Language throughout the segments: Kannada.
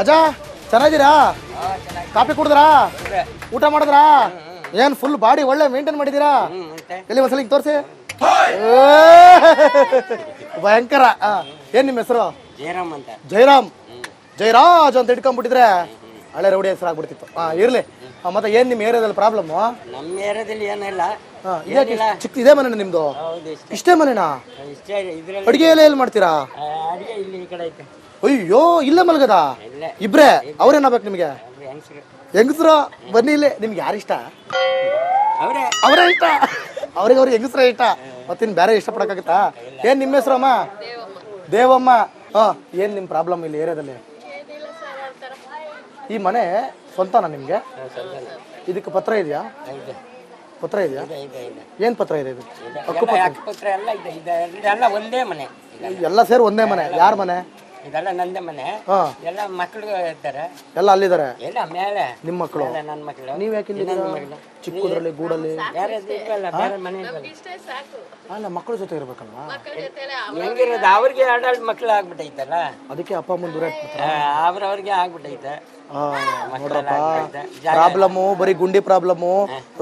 ಅಜ್ಜ ಚೆನ್ನಾಗಿದ್ದೀರಾ? ಕಾಫಿ ಕುಡಿದ್ರಾ? ಊಟ ಮಾಡಿದ್ರಾ? ಏನ್ ಫುಲ್ ಬಾಡಿ ಒಳ್ಳೆ ಮೇಂಟೈನ್ ಮಾಡಿದೀರಾ? ಎಲ್ಲಿ ಒಂದ್ಸಲ ಹಿಂಗ್ ತೋರಿಸಿ. ಭಯಂಕರ. ಏನ್ ನಿಮ್ಮ ಹೆಸರು? ಜಯರಾಮ್ ಅಂತ. ಜಯರಾಮ್, ಜಯರಾಜ್ ಅಂತ ಇಟ್ಕೊಂಡ್ಬಿಟ್ಟಿದ್ರೆ ಹಳೆ ರೌಡಿ ಹೆಸರು ಆಗ್ಬಿಡ್ತಿತ್ತು. ಇರ್ಲಿ. ಮತ್ತೆ ಏನ್ ನಿಮ್ಮ ಏರಿಯಾದಲ್ಲಿ ಪ್ರಾಬ್ಲಮ್? ನಮ್ಮ ಏರಿಯಾದಲ್ಲಿ ಏನಿಲ್ಲ. ಚಿಕ್ಕ ಇದೇ ಮನೆ ನಿಮ್ದು? ಇಷ್ಟೇ ಮನೆನಾ? ಅಡಿಗೆ ಎಲ್ಲ ಎಲ್ಲಿ ಮಾಡ್ತೀರಾ? ಅಡಿಗೆ ಇಲ್ಲಿ ಈ ಕಡೆ ಐತೆ. ಅಯ್ಯೋ, ಇಲ್ಲೇ ಮಲ್ಗದ ಇಬ್ರೇ? ಅವ್ರೇನಾಗ್ಬೇಕು ನಿಮ್ಗೆ? ಹೆಂಗಸ್ರು. ಬನ್ನಿ ಇಲ್ಲಿ. ನಿಮ್ಗೆ ಯಾರಿಷ್ಟ? ಅವರೇ ಇಷ್ಟ. ಅವ್ರಿಗೆ ಹೆಂಗಸ್ರೇ ಇಷ್ಟ. ಮತ್ತಿನ್ ಬೇರೆ ಇಷ್ಟಪಡಕ್ಕಾಗತ್ತಾ? ಏನ್ ನಿಮ್ಮ ಹೆಸರು ಅಮ್ಮ? ದೇವಮ್ಮ. ಏನ್ ನಿಮ್ ಪ್ರಾಬ್ಲಮ್ ಇಲ್ಲಿ ಏರಿಯಾದಲ್ಲಿ? ಈ ಮನೆ ಸ್ವಂತನಾ ನಿಮ್ಗೆ? ಇದಕ್ಕೆ ಪತ್ರ ಇದೆಯಾ? ಪತ್ರ ಇದೆಯಾ? ಏನ್ ಪತ್ರ ಇದೆ? ಇದು ಹಕ್ಕುಪತ್ರ ಎಲ್ಲ ಒಂದೇ ಮನೆ. ಎಲ್ಲ ಸೇರಿ ಒಂದೇ ಮನೆ. ಯಾರ ಮನೆ? ಇದೆಲ್ಲ ನಂದೇ ಮನೆ. ಎಲ್ಲ ಮಕ್ಕಳು ಇರ್ತಾರೆ. ಎಲ್ಲ ಅಲ್ಲಿದ್ದಾರೆ? ಎಲ್ಲ ಮೇಲೆ ನಿಮ್ಮ ಮಕ್ಕಳು? ನನ್ನ ಮಕ್ಕಳು. ನೀವ್ ಯಾಕೆ ಚಿಕ್ಕದ್ರಲ್ಲಿ ಗೂಡಲ್ಲಿ? ಬೇರೆ ಮನೆ ಅಲ್ಲ, ಮಕ್ಕಳ ಜೊತೆ ಇರ್ಬೇಕಲ್ವಾ? ಹೆಂಗಿರೋದು? ಅವ್ರಿಗೆ ಎರಡು ಮಕ್ಳು ಆಗ್ಬಿಟ್ಟೈತಲ್ಲ, ಅದಕ್ಕೆ ಅಪ್ಪ ಅಮ್ಮನ ದೂರ ಅವ್ರವ್ರಿಗೆ ಆಗ್ಬಿಟ್ಟೈತೆ. ನೋಡ್ರಪ್ಪ, ಪ್ರಾಬ್ಲಮ್ಮು ಬರೀ ಗುಂಡಿ ಪ್ರಾಬ್ಲಮ್ಮು,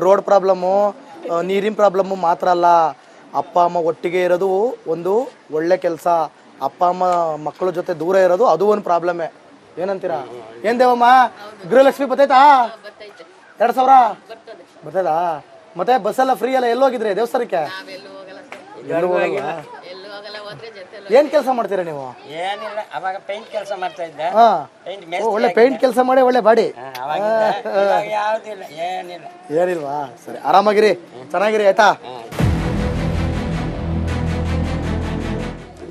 ರೋಡ್ ಪ್ರಾಬ್ಲಮ್ಮು, ನೀರಿನ ಪ್ರಾಬ್ಲಮ್ಮು ಮಾತ್ರ ಅಲ್ಲ. ಅಪ್ಪ ಅಮ್ಮ ಒಟ್ಟಿಗೆ ಇರೋದು ಒಂದು ಒಳ್ಳೆ ಕೆಲಸ. ಅಪ್ಪ ಅಮ್ಮ ಮಕ್ಕಳ ಜೊತೆ ದೂರ ಇರೋದು ಅದು ಒಂದು ಪ್ರಾಬ್ಲಮ್ಮೇ. ಏನಂತೀರಾ? ಏನ್ ದೇವಮ್ಮ, ಗೃಹಲಕ್ಷ್ಮಿ ಬರ್ತೈತಾ? 2000 ಬರ್ತೈತಾ? ಮತ್ತೆ ಬಸ್ಸೆಲ್ಲ ಫ್ರೀ ಅಲ್ಲ? ಎಲ್ಲೋಗಿದ್ರಿ ದೇವಸ್ಥಾನಕ್ಕೆ? ಎಲ್ಲೂ ಹೋಗಲ್ಲ. ಏನ್ ಕೆಲಸ ಮಾಡ್ತೀರಾ ನೀವು? ಏನಿಲ್ಲ, ಅವಾಗ ಪೇಂಟ್ ಕೆಲಸ ಮಾಡ್ತಾ ಇದ್ದೆ. ಒಳ್ಳೆ ಪೇಂಟ್ ಕೆಲಸ ಮಾಡಿ ಒಳ್ಳೆ ಬಾಡಿ. ಯಾವ್ದಿಲ್ಲ, ಏನಿಲ್ಲ. ಏನಿಲ್ವಾ? ಸರಿ, ಆರಾಮಾಗಿರಿ, ಚೆನ್ನಾಗಿರಿ, ಆಯ್ತಾ?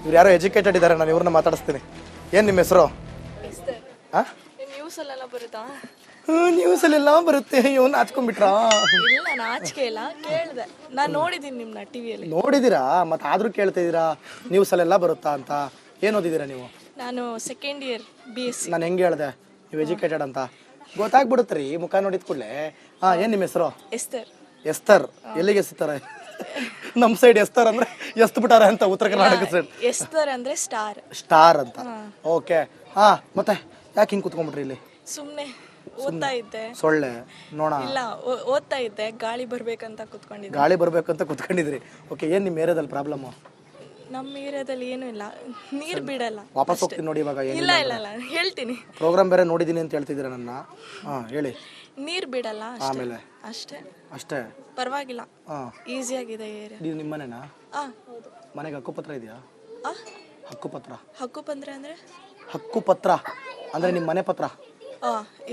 ಇವ್ರು ಯಾರೋ ಎಜುಕೇಟೆಡ್ ಇದ್ದಾರೆ, ನಾನು ಇವ್ರನ್ನ ಮಾತಾಡಿಸ್ತೀನಿ. ಏನ್ ನಿಮ್ಮ ಹೆಸರು? ನ್ಯೂಸಲ್ಲೆಲ್ಲ ಬರುತ್ತೆ. ಇವನು ನಾಚ್ಕೊಂಡ್ಬಿಟ್ರಾ? ಇಲ್ಲ, ನಾಚಿಕೆ ಇಲ್ಲ, ಕೇಳಿದೆ. ನಾನು ನೋಡಿದ್ದೀನಿ ನಿಮ್ಮನ್ನ ಟಿವಿಯಲ್ಲಿ. ನೋಡಿದ್ದೀರಾ? ಮತ್ತೆ ಆದ್ರೂ ಕೇಳ್ತಾ ಇದ್ದೀರಾ ನ್ಯೂಸಲ್ಲೆಲ್ಲ ಬರುತ್ತಾ ಅಂತ? ಏನು ಓದಿದ್ದೀರಾ ನೀವು? ನಾನು ಸೆಕೆಂಡ್ ಇಯರ್ BSc. ನಾನು ಹೆಂಗೆ ಹೇಳಿದೆ ನೀವು ಎಜುಕೇಟೆಡ್ ಅಂತ? ಗೊತ್ತಾಗ್ಬಿಡುತ್ತೆ ರೀ ಮುಖ ನೋಡಿದ ಕೂಡಲೇ. ಏನು ನಿಮ್ಮ ಹೆಸರು? ಎಸ್ತರ್. ಎಸ್ತರ್. ಎಲ್ಲಿಗೆ ಎಸ್ತಾರೆ? ನಮ್ಮ ಸೈಡ್ ಎಸ್ತರ್ ಅಂದ್ರೆ ಎಸ್ತ್ ಬಿಟ್ಟಾರ ಅಂತ, ಉತ್ತರ ಕರ್ನಾಟಕ ಸೈಡ್ ಎಸ್ತರ್ ಅಂದ್ರೆ ಸ್ಟಾರ್. ಸ್ಟಾರ್ ಅಂತ. ಓಕೆ. ಮತ್ತೆ ಯಾಕೆ ಹಿಂಗೆ ಕುತ್ಕೊಂಡ್ಬಿಟ್ರಿ ಇಲ್ಲಿ? ಸುಮ್ಮನೆ ಓದ್ತಾ ಇದ್ದೆ. ಸೊಳ್ಳೆ ನೋಣ? ಇಲ್ಲ, ಓದ್ತಾ ಇದ್ದೆ. ಗಾಳಿ ಬರ್ಬೇಕಂತ ಕುತ್ಕೊಂಡಿದ್ದೆ. ಗಾಳಿ ಬರ್ಬೇಕಂತ ಕುತ್ಕೊಂಡಿದ್ರಿ. ಓಕೆ. ಏನ್ ನಿಮ್ಮ ಏರಿಯಾದಲ್ಲಿ ಪ್ರಾಬ್ಲಮ್? ನಮ್ಮ ಏರಿಯಾದಲ್ಲಿ ಏನು ಇಲ್ಲ, ನೀರ್ ಬಿಡಲ್ಲ. ವಾಪಸ್ ಹೋಗ್ತೀನಿ ನೋಡಿ ಇವಾಗ. ಇಲ್ಲ ಇಲ್ಲ ಇಲ್ಲ, ಹೇಳ್ತೀನಿ. ಪ್ರೋಗ್ರಾಮ್ ಬೇರೆ ನೋಡಿದೀನಿ ಅಂತ ಹೇಳ್ತಿದ್ದೀರಾ ನನ್ನ. ಹೇಳಿ. ನೀರ್ ಬಿಡಲ್ಲ ಆಮೇಲೆ ಅಷ್ಟೇ. ಅಷ್ಟೇ? ಪರವಾಗಿಲ್ಲ, ಈಸಿ ಆಗಿದೆ ಏರಿಯಾ. ನೀವು ನಿಮ್ಮ ಮನೆನಾ? ಹೌದು. ಮನೆಗೆ ಹಕ್ಕುಪತ್ರ ಇದೆಯಾ? ಹಕ್ಕುಪತ್ರ? ಹಕ್ಕುಪತ್ರ ಅಂದ್ರೆ? ಹಕ್ಕುಪತ್ರ ಅಂದ್ರೆ ನಿಮ್ಮ ಮನೆ ಪತ್ರ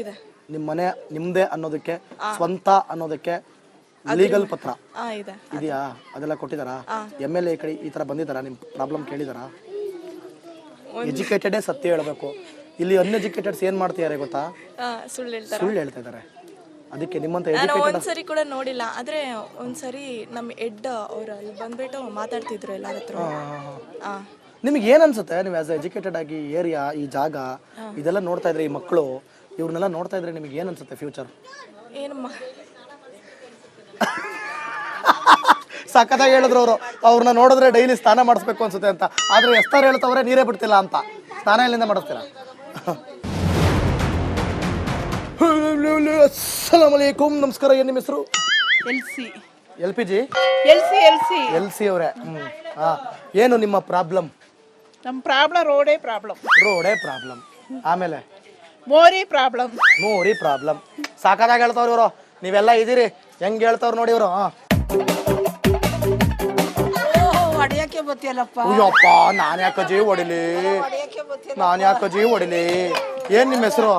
ಇದೆ. ನಿಮ್ಮ ಮನೆ ನಿಮ್ದೇ ಅನ್ನೋದಕ್ಕೆ, ಸ್ವಂತ ಅನ್ನೋದಕ್ಕೆ ಲೀಗಲ್ ಪತ್ರ ಇದೆ. ಇದೆಯಾ? ಅದೆಲ್ಲ ಕೊಟ್ಟಿದಾರಾ? MLA ಕಡೆ ಈ ತರ ಬಂದಿದ್ದಾರಾ? ನಿಮ್ಮ ಪ್ರಾಬ್ಲಮ್ ಕೇಳಿದಾರಾ? ಎಜುಕೇಟೆಡೇ ಸತ್ಯ ಹೇಳ್ಬೇಕು. ಇಲ್ಲಿ ಅನ್ಎಜುಕೇಟೆಡ್ಸ್ ಏನ್ ಮಾಡ್ತಿದ್ದಾರೆ ಗೊತ್ತಾ? ಸುಳ್ಳು ಹೇಳ್ತಾ ಇದಾರೆ. ಅದಕ್ಕೆ ನಿಮ್ಮಂತ ಒಂದ್ಸರಿ ಕೂಡ ನೋಡಿಲ್ಲ, ಆದ್ರೆ ಒಂದ್ಸರಿ ನಮ್ಮ ಅವ್ರು ಅಲ್ಲಿ ಬಂದ್ಬಿಟ್ಟು ಮಾತಾಡ್ತಿದ್ರು ಎಲ್ಲಾರ ಹತ್ರ. ನಿಮಗೆ ಏನ್ ಅನ್ಸುತ್ತೆ? ನೀವು ಆಸ್ ಎಜುಕೇಟೆಡ್ ಆಗಿ ಏರಿಯಾ, ಈ ಜಾಗ ಇದೆಲ್ಲ ನೋಡ್ತಾ ಇದ್ರೆ, ಈ ಮಕ್ಕಳು ಇವ್ರನ್ನೆಲ್ಲ ನೋಡ್ತಾ ಇದ್ರೆ ನಿಮಗೆ ಏನ್ ಅನ್ಸುತ್ತೆ ಫ್ಯೂಚರ್? ಏನಮ್ಮ ಸಖತ್ತಾಗಿ ಹೇಳಿದ್ರು ಅವರು. ಅವ್ರನ್ನ ನೋಡಿದ್ರೆ ಡೈಲಿ ಸ್ನಾನ ಮಾಡಿಸ್ಬೇಕು ಅನ್ಸುತ್ತೆ ಅಂತ. ಆದ್ರೆ ಎಸ್ತಾರು ಹೇಳ್ತವ್ರೆ ನೀರೇ ಬಿಡ್ತಿಲ್ಲ ಅಂತ. ಸ್ನಾನ ಎಲ್ಲಿಂದ ಮಾಡಿಸ್ತೀರಾ? ಅಸ್ಸಲಾಮ್ ಅಲೈಕುಂ, ನಮಸ್ಕಾರ. ಏನ್ ನಿಮ್ಮ ಹೆಸರು? LPG LC ಅವರೇ. ಏನು ನಿಮ್ಮ ಪ್ರಾಬ್ಲಮ್? ನಮ್ಮ ಪ್ರಾಬ್ಲಮ್ ರೋಡೇ ಪ್ರಾಬ್ಲಮ್. ಆಮೇಲೆ ಮೋರಿ ಪ್ರಾಬ್ಲಮ್. ಸಾಕಾದಾಗ ಹೇಳ್ತವ್ರು ಇವರು. ನೀವೆಲ್ಲ ಇದೀರಿ, ಹೆಂಗ್ ಹೇಳ್ತವ್ರು ನೋಡಿ ಇವರು. ಹೊಡೆಯಕ್ಕೆ ಗೊತ್ತಿಲ್ಲಪ್ಪ. ಅಯ್ಯಪ್ಪ, ನಾನು ಯಾಕಜ್ಜಿ ಹೊಡಿಲಿ? ಏನ್ ನಿಮ್ಮ ಹೆಸರು?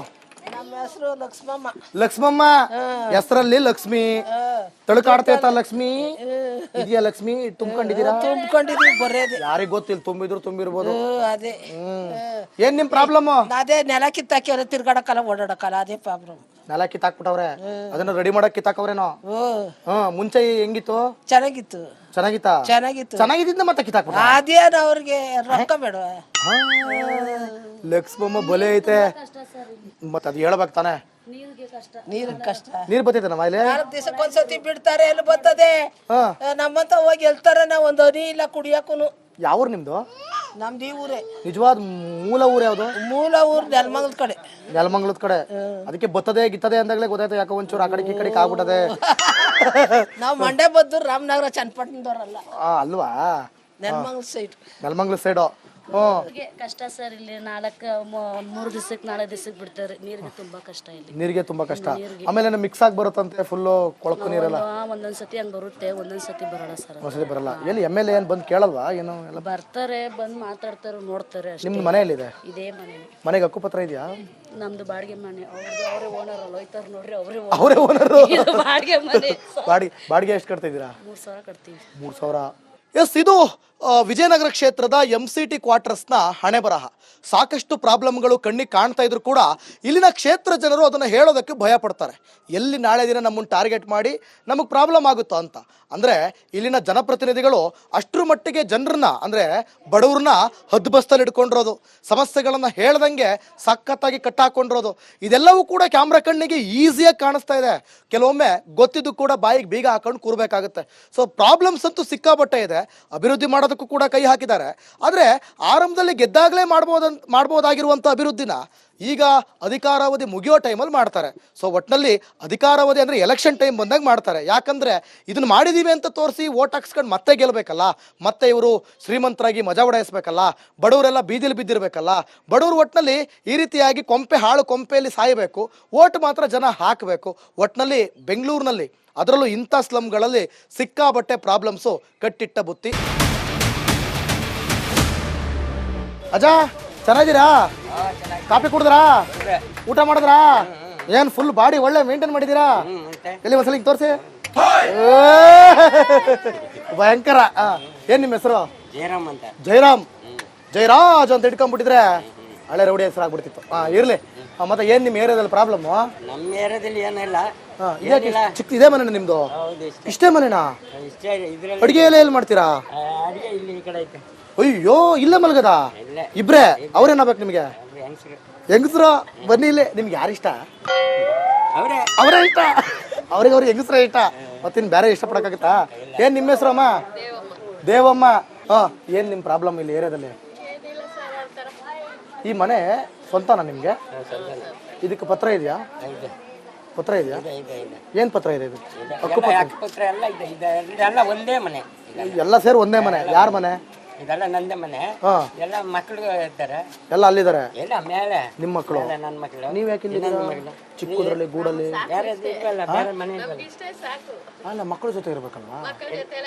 ನಮ್ಮ ಹೆಸರು ಲಕ್ಷ್ಮಮ್ಮ. ಲಕ್ಷ್ಮಮ್ಮ. ಹೆಸರಲ್ಲಿ ಲಕ್ಷ್ಮಿ. ತಳುಕಾಡ್ತೈತ ಲಕ್ಷ್ಮಿ? ಇದೆಯಾ ಲಕ್ಷ್ಮಿ? ತುಂಬ್ಕೊಂಡಿದ್ದೀರಾ? ತುಂಬ್ಕೊಂಡಿದೀವಿ ಬರೋದು. ಯಾರಿಗ್ ಗೊತ್ತಿಲ್ಲ, ತುಂಬಿರ್ಬೋದು. ಅದೇ ಏನ್ ನಿಮ್ ಪ್ರಾಬ್ಲಮ್? ಅದೇ ನೆಲ ಕಿತ್ತಾಕಿ ತಿರ್ಗಾಡಕ್ಕಲ್ಲ, ಓಡಾಡಕ್ಕಲ್ಲ, ಅದೇ ಪ್ರಾಬ್ಲಮ್. ನೆಲ ಕಿತ್ತಾಕ್ಬಿಟ್ಟವ್ರೆ, ಅದನ್ನ ರೆಡಿ ಮಾಡಕ್ ಕಿತ್ತಾಕವ್ರೇನೋ? ಮುಂಚೆ ಹೆಂಗಿತ್ತು? ಚೆನ್ನಾಗಿದ್ದ ಮತ್ತೆ ಕಿತ್ತಾಕ್ಬಿಟ್ಟ? ಅದೇನು ಅವ್ರಿಗೆ ರೊಕ್ಕ ಬೇಡ. ಲಕ್ಷ್ಮಮ್ಮ ಬಲೆ ಐತೆ. ಮತ್ತ ಅದ್ ಹೇಳ್ಬೇಕು ತಾನೆ. ನೀರಿನ ಕಷ್ಟ. ನೀರ್ ಬರ್ತೈತೆ ನಮ್ಮ ಇಲ್ಲಿ? 4 ದಿವಸಕ್ಕೊಂದ್ಸತಿ ಬಿಡ್ತಾರೆ, ಎಲ್ಲಿ ಬರ್ತದೆ? ನಮ್ಮಂತ ಹೋಗಿ ಎಲ್ತಾರ, ಒಂದ್ ಹನಿ ಇಲ್ಲ ಕುಡಿಯಕ್ಕೂ. ಯಾವೂರು ನಿಮ್ದು? ನಮ್ದು ಈ ಊರೇ. ನಿಜವಾದ ಮೂಲ ಊರು ಯಾವುದು? ಮೂಲ ಊರು ನೆಲಮಂಗಲದ ಕಡೆ. ನೆಲಮಂಗಲದ ಕಡೆ. ಅದಕ್ಕೆ ಬತ್ತದೆ ಗಿತ್ತದೆ ಅಂದಾಗಲೇ ಗೊತ್ತಾಯ್ತು ಯಾಕೋ ಒಂಚೂರು ಆ ಕಡೆಗೆ ಈ ಕಡೆಗೆ ಆಗ್ಬಿಟ್ಟದೆ. ನಾವು ಮಂಡ್ಯ ಬದ್ದು ರಾಮನಗರ ಚನ್ನಪಟ್ಟಣದವ್ರಲ್ಲ. ಅಲ್ವಾ? ನೆಲಮಂಗಲ ಸೈಡ್. ನೆಲಮಂಗಲ ಸೈಡು. ಕಷ್ಟ ಸರ್. ಇಲ್ಲಿ 3 ದಿವಸಕ್ಕೆ 4 ದಿವಸಕ್ಕೆ ಬಿಡ್ತಾರೆ. ನೀರಿಗೆ ತುಂಬಾ ಕಷ್ಟ ಇಲ್ಲಿ. ನೀರಿಗೆ ತುಂಬಾ ಕಷ್ಟ. ಆಮೇಲೆ ಮಿಕ್ಸ್ ಆಗಿ ಬರುತ್ತಂತೆ ಫುಲ್ಲು ಕೊಳಕು ನೀರೆಲ್ಲ. ಒಂದೊಂದ್ಸತಿ ಹಂಗ್ ಬರುತ್ತೆ, ಒಂದೊಂದ್ಸತಿ ಬರಲ್ಲ ಸರ್. ಒಂದ್ಸತಿ ಬರಲ್ಲ. ಎಲ್ಲಿ MLA ಏನ್ ಬಂದು ಕೇಳಲ್ವಾ ಏನು? ಎಲ್ಲ ಬರ್ತಾರೆ, ಬಂದ್ ಮಾತಾಡ್ತಾರೆ, ನೋಡ್ತಾರೆ ಅಷ್ಟೇ. ನಿಮ್ದು ಮನೆ ಎಲ್ಲಿದೆ? ಇದೇ ಮನೆ. ಮನೆಗೆ ಹಕ್ಕುಪತ್ರ ಇದೆಯಾ? ನಮ್ದು ಬಾಡಿಗೆ ಮನೆ. ಅವರೇ ಓನರ್ ಅಲ್ಲ, ಹೋಯ್ತಾರ ನೋಡ್ರಿ, ಅವರೇ ಓನರು. ಬಾಡಿಗೆ ಮನೆ. ಬಾಡಿಗೆ ಎಷ್ಟು ಕಟ್ತಾ ಇದ್ದೀರಾ? 3,000 ಕಟ್ತೀವಿ. 3,000. ಎಸ್, ಇದು ವಿಜಯನಗರ ಕ್ಷೇತ್ರದ MCT ಕ್ವಾರ್ಟರ್ಸ್ನ ಹಣೆ ಬರಹ. ಸಾಕಷ್ಟು ಪ್ರಾಬ್ಲಮ್ಗಳು ಕಣ್ಣಿಗೆ ಕಾಣ್ತಾ ಇದ್ರು ಕೂಡ ಇಲ್ಲಿನ ಕ್ಷೇತ್ರ ಜನರು ಅದನ್ನು ಹೇಳೋದಕ್ಕೆ ಭಯ ಪಡ್ತಾರೆ. ಎಲ್ಲಿ ನಾಳೆ ದಿನ ನಮ್ಮನ್ನು ಟಾರ್ಗೆಟ್ ಮಾಡಿ ನಮಗೆ ಪ್ರಾಬ್ಲಮ್ ಆಗುತ್ತೋ ಅಂತ. ಅಂದರೆ ಇಲ್ಲಿನ ಜನಪ್ರತಿನಿಧಿಗಳು ಅಷ್ಟರ ಮಟ್ಟಿಗೆ ಜನರನ್ನ, ಅಂದರೆ ಬಡವ್ರನ್ನ ಹದ್ಬಸ್ತಲ್ಲಿ ಇಟ್ಕೊಂಡಿರೋದು, ಸಮಸ್ಯೆಗಳನ್ನು ಹೇಳ್ದಂಗೆ ಸಖತ್ತಾಗಿ ಕಟ್ಟಾಕೊಂಡಿರೋದು, ಇದೆಲ್ಲವೂ ಕೂಡ ಕ್ಯಾಮ್ರಾ ಕಣ್ಣಿಗೆ ಈಸಿಯಾಗಿ ಕಾಣಿಸ್ತಾ ಇದೆ. ಕೆಲವೊಮ್ಮೆ ಗೊತ್ತಿದ್ದು ಕೂಡ ಬಾಯಿಗೆ ಬೀಗ ಹಾಕೊಂಡು ಕೂರಬೇಕಾಗುತ್ತೆ. ಸೊ ಪ್ರಾಬ್ಲಮ್ಸ್ ಅಂತೂ ಸಿಕ್ಕಾಪಟ್ಟೆ ಇದೆ. ಅಭಿವೃದ್ಧಿ ಮಾಡೋದಕ್ಕೂ ಕೂಡ ಕೈ ಹಾಕಿದ್ದಾರೆ. ಆದರೆ ಆರಂಭದಲ್ಲಿ ಗೆದ್ದಾಗಲೇ ಮಾಡ್ಬೋದಾಗಿರುವಂಥ ಅಭಿವೃದ್ಧಿನ ಈಗ ಅಧಿಕಾರಾವಧಿ ಮುಗಿಯೋ ಟೈಮಲ್ಲಿ ಮಾಡ್ತಾರೆ. ಸೊ ಒಟ್ಟಿನಲ್ಲಿ ಅಧಿಕಾರಾವಧಿ ಅಂದರೆ ಎಲೆಕ್ಷನ್ ಟೈಮ್ ಬಂದಾಗ ಮಾಡ್ತಾರೆ. ಯಾಕಂದರೆ ಇದನ್ನು ಮಾಡಿದ್ದೀವಿ ಅಂತ ತೋರಿಸಿ ಓಟ್ ಹಾಕ್ಸ್ಕೊಂಡು ಮತ್ತೆ ಗೆಲ್ಲಬೇಕಲ್ಲ, ಮತ್ತೆ ಇವರು ಶ್ರೀಮಂತರಾಗಿ ಮಜಾ ಉಡಾಯಿಸ್ಬೇಕಲ್ಲ, ಬಡವರೆಲ್ಲ ಬೀದಿಲಿ ಬಿದ್ದಿರಬೇಕಲ್ಲ. ಬಡವರು ಒಟ್ಟಿನಲ್ಲಿ ಈ ರೀತಿಯಾಗಿ ಕೊಂಪೆಯಲ್ಲಿ ಸಾಯಬೇಕು, ಓಟ್ ಮಾತ್ರ ಜನ ಹಾಕಬೇಕು. ಒಟ್ಟಿನಲ್ಲಿ ಬೆಂಗಳೂರಿನಲ್ಲಿ, ಅದರಲ್ಲೂ ಇಂಥ ಸ್ಲಮ್ಗಳಲ್ಲಿ ಸಿಕ್ಕಾಬಟ್ಟೆ ಪ್ರಾಬ್ಲಮ್ಸು ಕಟ್ಟಿಟ್ಟ ಬುತ್ತಿ. ಅಜ್ಜಾ ಚೆನ್ನಾಗಿದ್ದೀರಾ? ಕಾಫಿ ಕುಡಿದ್ರಾ? ಊಟ ಮಾಡಿದ್ರಾ? ಏನ್ ಫುಲ್ ಬಾಡಿ ಒಳ್ಳೆ ಮೇಂಟೈನ್ ಮಾಡಿದ್ದೀರಾ? ಎಲ್ಲಿ ಒಂದ್ಸಲ ಹಿಂಗೆ ತೋರಿಸಿ. ಭಯಂಕರ. ಏನ್ ನಿಮ್ಮ ಹೆಸರು? ಜಯರಾಮ್ ಅಂತ. ಜಯರಾಜ್ ಅಂತ ಇಟ್ಕೊಂಡ್ಬಿಟ್ಟಿದ್ರೆ ಹಳೆ ರೌಡಿ ಹೆಸರು ಆಗ್ಬಿಡ್ತಿತ್ತು. ಇರ್ಲಿ. ಮತ್ತೆ ಏನ್ ನಿಮ್ಮ ಏರಿಯಾದಲ್ಲಿ ಪ್ರಾಬ್ಲಮ್ಮು? ನಮ್ಮ ಏರಿಯಾದಲ್ಲಿ ಏನಿಲ್ಲ. ಚಿಕ್ಕ ಇದೇ ಮನೆ ನಿಮ್ದು? ಇಷ್ಟೇ ಮನೆನಾ? ಅಡಿಗೆ ಎಲ್ಲ ಎಲ್ಲಿ ಮಾಡ್ತೀರಾ? ಅಡಿಗೆ ಇಲ್ಲಿ ಈ ಕಡೆ ಐತೆ. ಅಯ್ಯೋ, ಇಲ್ಲೇ ಮಲ್ಗದ ಇಬ್ರೇ? ಅವ್ರೇನಾಗ್ಬೇಕು ನಿಮಗೆ? ಹೆಂಗಸ್ರು. ಬನ್ನಿ ಇಲ್ಲಿ. ನಿಮ್ಗೆ ಯಾರಿಷ್ಟ? ಅವರೇ ಇಷ್ಟ. ಅವ್ರಿಗೆ ಹೆಂಗಸ್ರೇ ಇಷ್ಟ. ಮತ್ತಿನ್ ಬೇರೆ ಇಷ್ಟಪಡಕ್ಕಾಗತ್ತಾ? ಏನ್ ನಿಮ್ಮ ಹೆಸರು ಅಮ್ಮ? ದೇವಮ್ಮ. ಏನ್ ನಿಮ್ ಪ್ರಾಬ್ಲಮ್ ಇಲ್ಲಿ ಏರಿಯಾದಲ್ಲಿ? ಈ ಮನೆ ಸ್ವಂತನಾ ನಿಮ್ಗೆ? ಇದಕ್ಕೆ ಪತ್ರ ಇದೆಯಾ? ಪತ್ರ ಇದೆಯಾ? ಏನ್ ಪತ್ರ ಇದೆ? ಇದು ಹಕ್ಕುಪತ್ರ ಎಲ್ಲ ಇದೆ. ಇದೆಲ್ಲ ಒಂದೇ ಮನೆ. ಎಲ್ಲ ಸೇರಿ ಒಂದೇ ಮನೆ. ಯಾರ ಮನೆ? ಇದೆಲ್ಲ ನಂದೇ ಮನೆ. ಎಲ್ಲ ಮಕ್ಕಳು ಇರ್ತಾರೆ, ಎಲ್ಲ ಅಲ್ಲಿದ್ದಾರೆ. ಎಲ್ಲ ಮೇಲೆ ನಿಮ್ಮ ಮಕ್ಕಳು? ನನ್ನ ಮಕ್ಕಳು. ನೀವ್ ಯಾಕೆ ಇಲ್ಲಿ ಚಿಕ್ಕದ್ರಲ್ಲಿ ಗೂಡಲ್ಲಿ? ಬೇರೆ ಮನೆ ಅಲ್ಲ, ಮಕ್ಕಳ ಜೊತೆ ಇರ್ಬೇಕಲ್ವಾ?